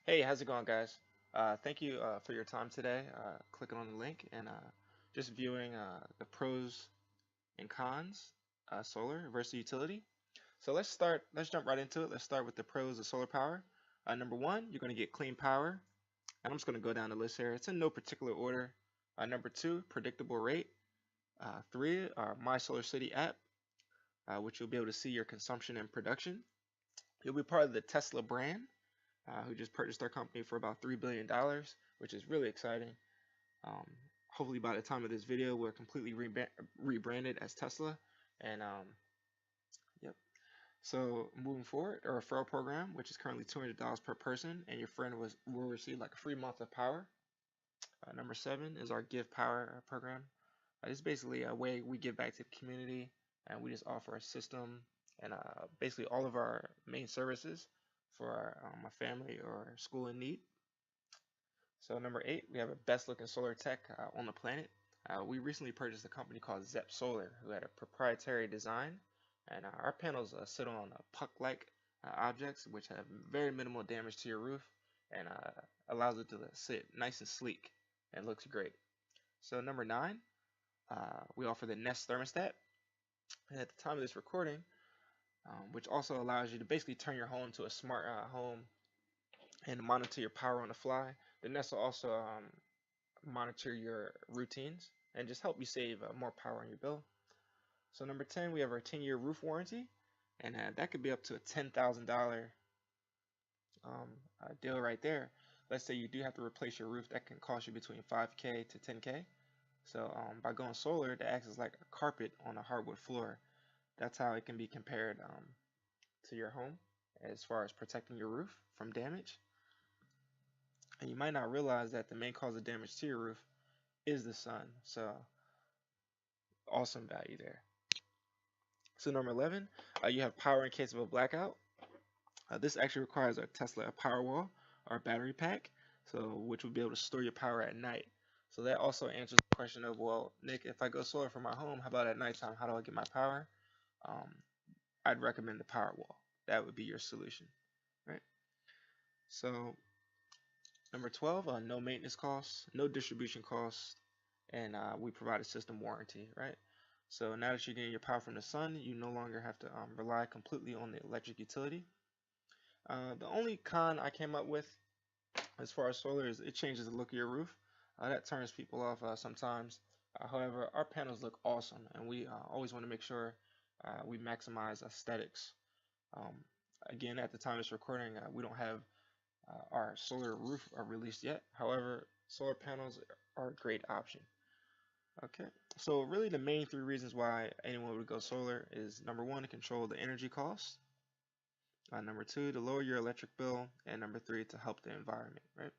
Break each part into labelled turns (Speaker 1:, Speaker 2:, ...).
Speaker 1: Hey, how's it going, guys? Thank you for your time today, clicking on the link and just viewing the pros and cons solar versus utility. So let's jump right into it. Let's start with the pros of solar power. Number one, you're going to get clean power, and I'm just going to go down the list here. It's in no particular order. Number two, predictable rate. Three, My Solar City app, which you'll be able to see your consumption and production. You'll be part of the Tesla brand, who just purchased our company for about $3 billion, which is really exciting. Um, Hopefully, by the time of this video, we're completely rebranded as Tesla. And yep. So moving forward, a referral program, which is currently $200 per person, and your friend will receive like a free month of power. Number seven is our Give Power program. It's basically a way we give back to the community, and we just offer a system and basically all of our main services for a family or school in need. So number eight, we have a best looking solar tech on the planet. We recently purchased a company called Zep Solar, who had a proprietary design, and our panels sit on puck-like objects, which have very minimal damage to your roof, and allows it to sit nice and sleek and looks great. So number nine, we offer the Nest thermostat, and at the time of this recording, which also allows you to basically turn your home to a smart home and monitor your power on the fly. The Nest will also monitor your routines and just help you save more power on your bill. So number 10, we have our 10-year roof warranty, and that could be up to a $10,000 deal right there. Let's say you do have to replace your roof, that can cost you between 5K to 10K. So by going solar, that acts as like a carpet on a hardwood floor. That's how it can be compared to your home as far as protecting your roof from damage. And you might not realize that the main cause of damage to your roof is the sun. So awesome value there. So number 11, you have power in case of a blackout. This actually requires a Tesla Powerwall or battery pack, so which will be able to store your power at night. So that also answers the question of, well, Nick, if I go solar for my home, how about at nighttime? How do I get my power? Um, I'd recommend the Powerwall. That would be your solution, right? So number 12, no maintenance costs, no distribution costs, and we provide a system warranty, right? So now that you're getting your power from the sun, you no longer have to rely completely on the electric utility. The only con I came up with as far as solar is it changes the look of your roof. That turns people off sometimes. However, our panels look awesome, and we always want to make sure we maximize aesthetics. Um, Again, at the time of this recording, we don't have our solar roof released yet. However, solar panels are a great option. Okay, so really the main three reasons why anyone would go solar is number one, to control the energy costs. Number two, to lower your electric bill, and number three, to help the environment, right?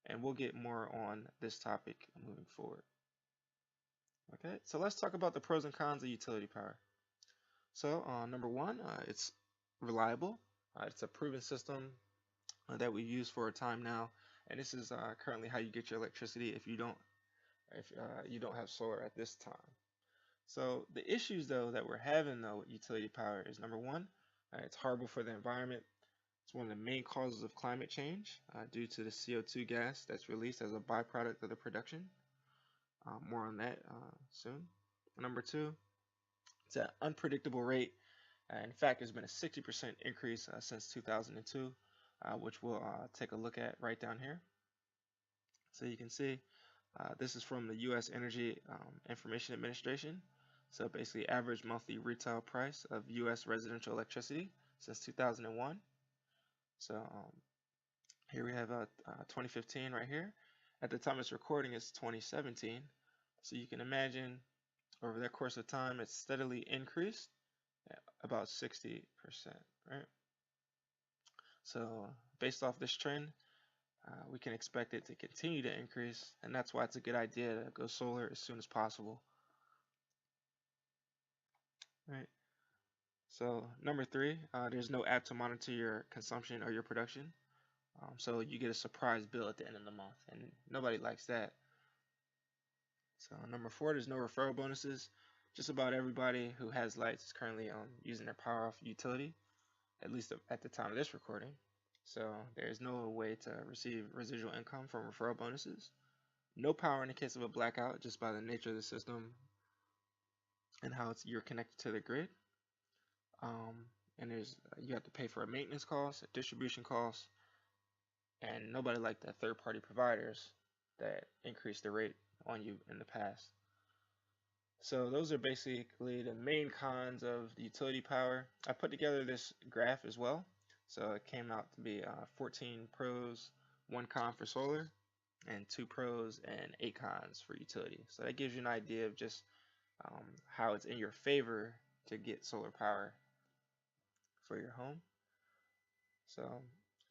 Speaker 1: And we'll get more on this topic moving forward. Okay, so let's talk about the pros and cons of utility power. So, number one, it's reliable. It's a proven system that we've used for a time now, and this is currently how you get your electricity if you don't have solar at this time. So the issues though that we're having though with utility power is number one, it's horrible for the environment. It's one of the main causes of climate change due to the CO2 gas that's released as a byproduct of the production. More on that soon. Number two, it's an unpredictable rate. In fact, there's been a 60% increase since 2002, which we'll take a look at right down here. So you can see this is from the U.S. Energy Information Administration. So basically, average monthly retail price of U.S. residential electricity since 2001. So here we have 2015 right here. At the time it's recording, it's 2017. So you can imagine over the course of time, it's steadily increased about 60%, right? So based off this trend, we can expect it to continue to increase, and that's why it's a good idea to go solar as soon as possible, right? So number three, there's no app to monitor your consumption or your production. So you get a surprise bill at the end of the month, and nobody likes that. So number four, there's no referral bonuses. Just about everybody who has lights is currently using their power off utility, at least at the time of this recording. So there's no way to receive residual income from referral bonuses. No power in the case of a blackout, just by the nature of the system and how you're connected to the grid. Um, and there's you have to pay for a maintenance cost, a distribution cost, and nobody liked the third-party providers that increased the rate on you in the past. So those are basically the main cons of the utility power. I put together this graph as well. So it came out to be 14 pros, 1 con for solar, and 2 pros and 8 cons for utility. So that gives you an idea of just how it's in your favor to get solar power for your home. So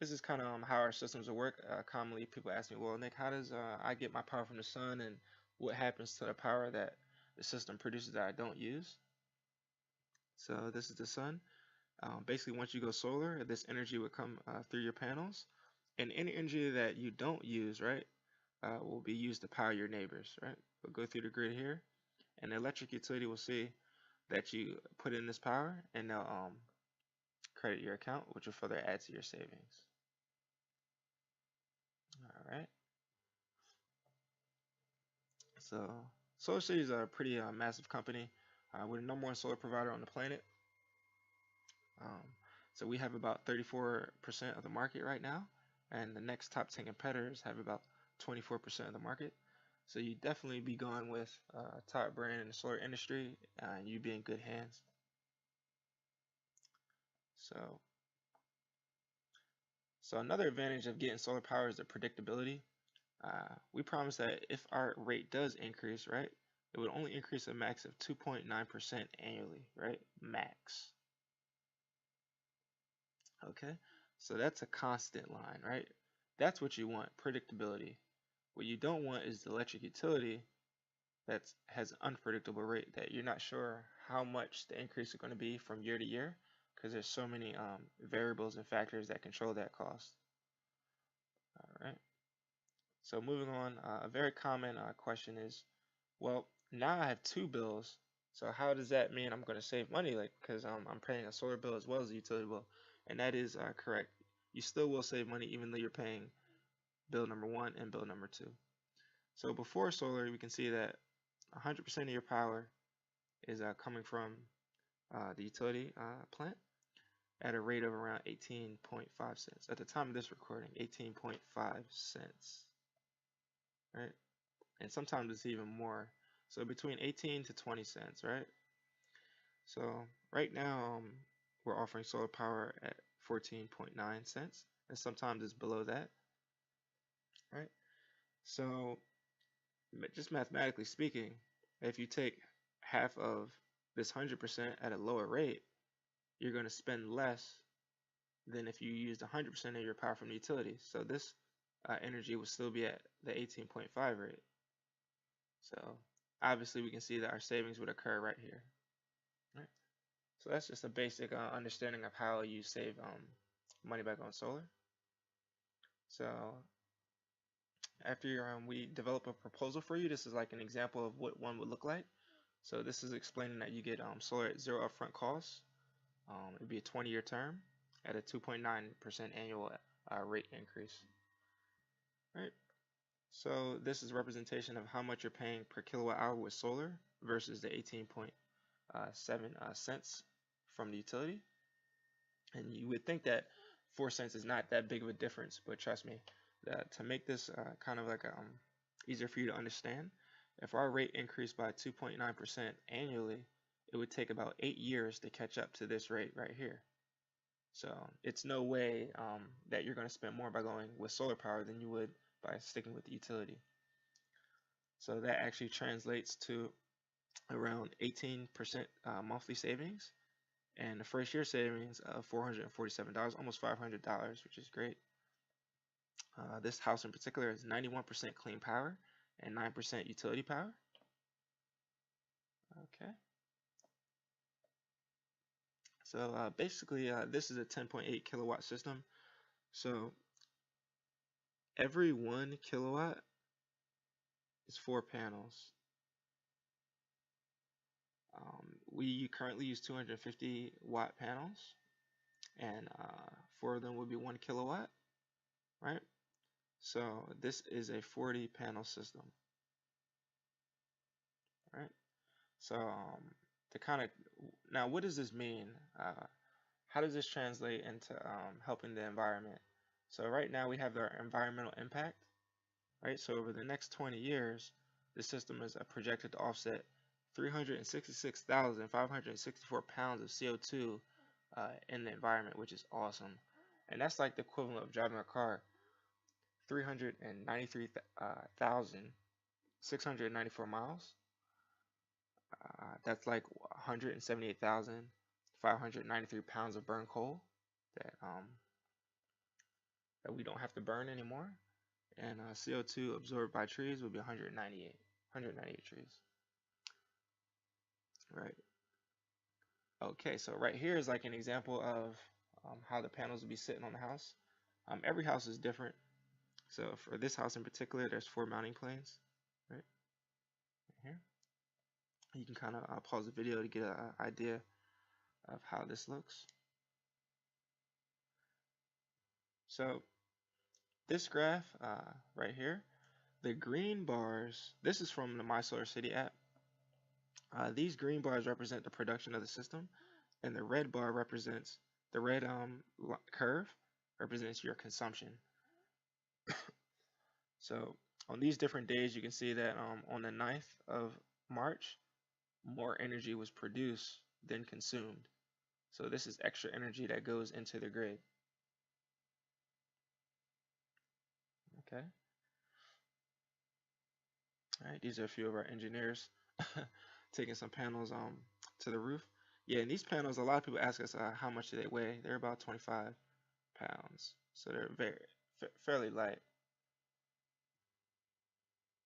Speaker 1: this is kind of how our systems will work. Commonly people ask me, well, Nick, how does I get my power from the sun, and what happens to the power that the system produces that I don't use? So this is the sun. Basically, once you go solar, this energy would come through your panels, and any energy that you don't use, right, will be used to power your neighbors, right? We'll go through the grid here, and the electric utility will see that you put in this power, and they'll credit your account, which will further add to your savings. All right. So SolarCity is a pretty massive company. We're the #1 solar provider on the planet. So we have about 34% of the market right now, and the next top 10 competitors have about 24% of the market. So you definitely be going with a top brand in the solar industry, and you be in good hands. So another advantage of getting solar power is the predictability. We promise that if our rate does increase, right, it would only increase a max of 2.9% annually, right? Max. Okay, so that's a constant line, right? That's what you want, predictability. What you don't want is the electric utility that has an unpredictable rate that you're not sure how much the increase is going to be from year to year, because there's so many variables and factors that control that cost. All right. So moving on, a very common question is, well, now I have 2 bills, so how does that mean I'm going to save money? Like, because I'm paying a solar bill as well as a utility bill, and that is correct. You still will save money even though you're paying bill number 1 and bill number 2. So before solar, we can see that 100% of your power is coming from the utility plant at a rate of around 18.5 cents. At the time of this recording, 18.5 cents, right? And sometimes it's even more. So between 18 to 20 cents, right? So right now, we're offering solar power at 14.9 cents, and sometimes it's below that, right? So just mathematically speaking, if you take half of this 100% at a lower rate, you're going to spend less than if you used 100% of your power from the utility. So this energy will still be at the 18.5 rate. So obviously we can see that our savings would occur right here. Right? So that's just a basic understanding of how you save money by going solar. So after we develop a proposal for you, this is like an example of what one would look like. So this is explaining that you get solar at 0 upfront costs. It'd be a 20-year term at a 2.9% annual rate increase. Right. So this is a representation of how much you're paying per kilowatt hour with solar versus the 18.7 cents from the utility. And you would think that 4 cents is not that big of a difference, but trust me, that to make this kind of like easier for you to understand, if our rate increased by 2.9% annually, it would take about 8 years to catch up to this rate right here. So it's no way that you're going to spend more by going with solar power than you would by sticking with the utility. So that actually translates to around 18% monthly savings, and the first year savings of $447, almost $500, which is great. This house in particular is 91% clean power and 9% utility power. Okay. So basically, this is a 10.8 kilowatt system. So every 1 kilowatt is 4 panels. We currently use 250 watt panels, and 4 of them would be 1 kilowatt, right? So this is a 40 panel system, right? So to kind of, now what does this mean? How does this translate into helping the environment? So right now we have our environmental impact, right? So over the next 20 years, the system is projected to offset 366,564 pounds of CO2 in the environment, which is awesome. And that's like the equivalent of driving a car 393,694 miles. That's like 178,593 pounds of burnt coal that that we don't have to burn anymore. And CO2 absorbed by trees would be 198 trees. Right. Okay, so right here is like an example of how the panels will be sitting on the house. Every house is different. So for this house in particular, there's 4 mounting planes, right here. You can kind of pause the video to get an idea of how this looks. So this graph right here, the green bars, this is from the My Solar City app. These green bars represent the production of the system, and the red bar represents, the red curve represents your consumption. So on these different days, you can see that on the 9th of March, more energy was produced than consumed. So this is extra energy that goes into the grid. Okay. All right, these are a few of our engineers taking some panels to the roof. Yeah, and these panels, a lot of people ask us how much do they weigh. They're about 25 pounds, so they're fairly light.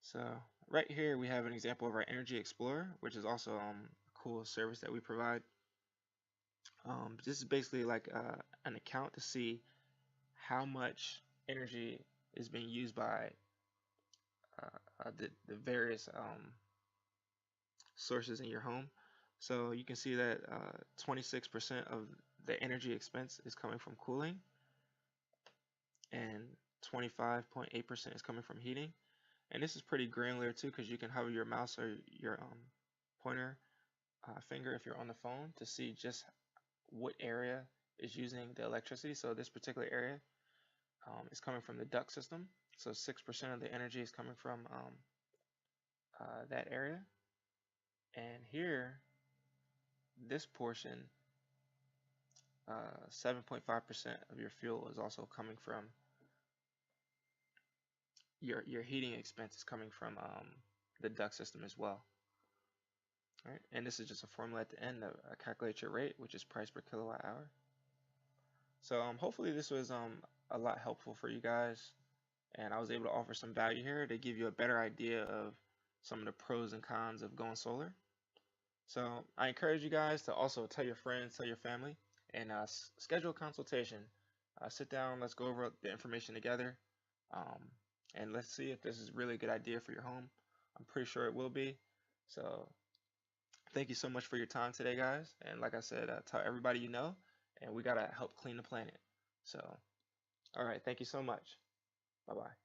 Speaker 1: So right here we have an example of our Energy Explorer, which is also a cool service that we provide. This is basically like an account to see how much energy is being used by the various sources in your home. So you can see that 26% of the energy expense is coming from cooling, and 25.8% is coming from heating. And this is pretty granular too, because you can hover your mouse or your pointer finger if you're on the phone to see just what area is using the electricity. So this particular area is coming from the duct system. So 6% of the energy is coming from that area. And here, this portion, 7.5% of your fuel is also coming from your heating expense is coming from the duct system as well. All right, and this is just a formula at the end that calculates your rate, which is price per kilowatt hour. So hopefully this was a lot helpful for you guys, and I was able to offer some value here to give you a better idea of some of the pros and cons of going solar. So I encourage you guys to also tell your friends, tell your family, and schedule a consultation. Sit down, let's go over the information together, and let's see if this is really a good idea for your home. I'm pretty sure it will be. So thank you so much for your time today, guys. And like I said, tell everybody you know, and we gotta help clean the planet. So, all right, thank you so much. Bye-bye.